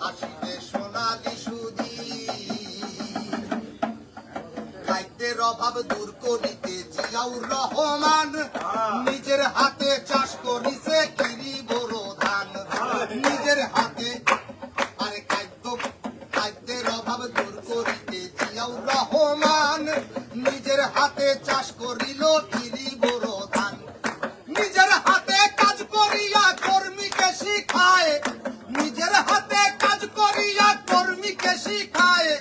আসিবে সোনালি সুদি খাদ্যের অভাব দূর করিতে জিয়াউর রহমান নিজের হাতে চাষ করিছে কিরি বড় ধান নিজের হাতে আরে খাদ্যের অভাব দূর করিতে জিয়াউর রহমান নিজের হাতে চাষ করিল কিরি বড় ধান নিজের হাতে কাজ করিয়া কর্মীকে শিখায় নিজের হাতে কাজ করিয়া কর্মীকে শিখায়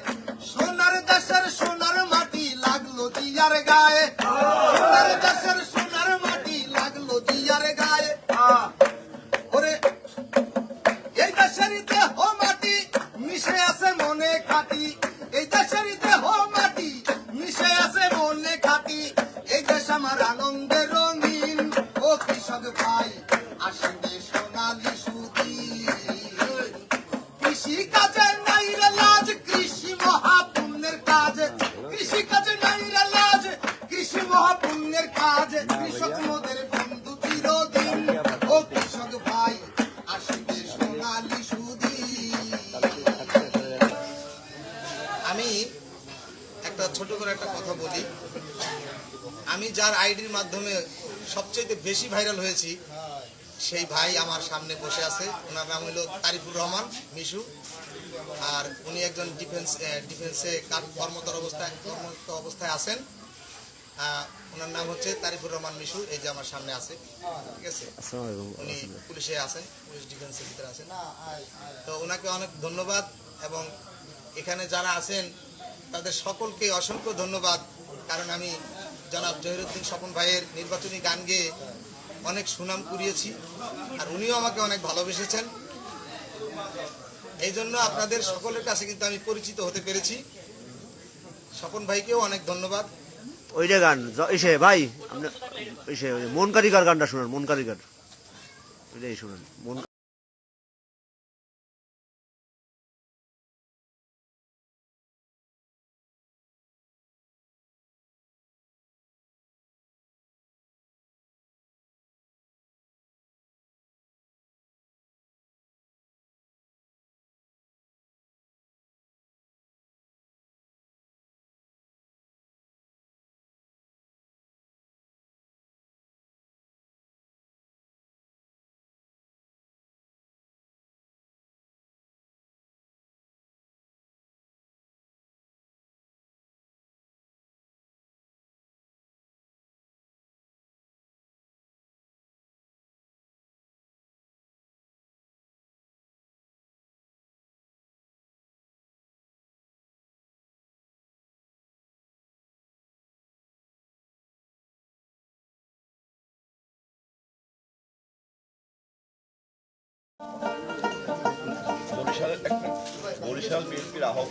সোনার দেশের সোনার মাটি লাগলো জিয়ার গায়ে সোনার দেশের সোনার মাটি লাগলো জিয়ার গায়ে ওরে এই দেশের দেহ মাটি মিশে আছে মনে খাটি এই দেশের দেহ মাটি মিশে আছে মনে খাটি এই দেশ আমার আনন্দের রঙিন ও কৃষক ভাই আসবে সোনালি সুদি কৃষি কাজে নাই রে লাজ কৃষি মহাপুণ্যের কাজ কৃষি কাজে নাই রে লাজ কৃষি মহাপুণ্যের কাজ কৃষক মোদের বন্ধু চিরদিন ও কৃষক ভাই আসবে সোনালি সুদি আমি একটা ছোট করে একটা কথা বলি আমি যার আইডির মাধ্যমে সবচেয়ে বেশি ভাইরাল হয়েছি সেই ভাই আমার সামনে বসে আছে ওনার নাম হলো তারিফুর রহমান মিশু আর উনি একজন ডিফেন্সে কর্মরত অবস্থায় আছেন ওনার নাম হচ্ছে তারিফুর রহমান মিশু এই যে আমার সামনে আছে ঠিক আছে উনি পুলিশে আছেন পুলিশ ডিফেন্সের ভিতরে আছেন তো ওনাকে অনেক ধন্যবাদ এবং এখানে যারা আছেন তাদের সকলকে অসংখ্য ধন্যবাদ কারণ আমি জনাব জহিরুদ্দিন স্বপন ভাইয়ের নির্বাচনী গান গেয়ে অনেক সুনাম কুড়িয়েছি আর উনিও আমাকে অনেক ভালোবেসেছেন এই জন্য আপনাদের সকলের কাছে কিন্তু আমি পরিচিত হতে পেরেছি স্বপন ভাইকেও অনেক ধন্যবাদ ওইটা গান এসে ভাই আপনি এসে মন কারিগর গানটা শুনুন মন কারিগর ওইটাই শুনুন মন বরিশাল বিএনপির আহ্বায়ক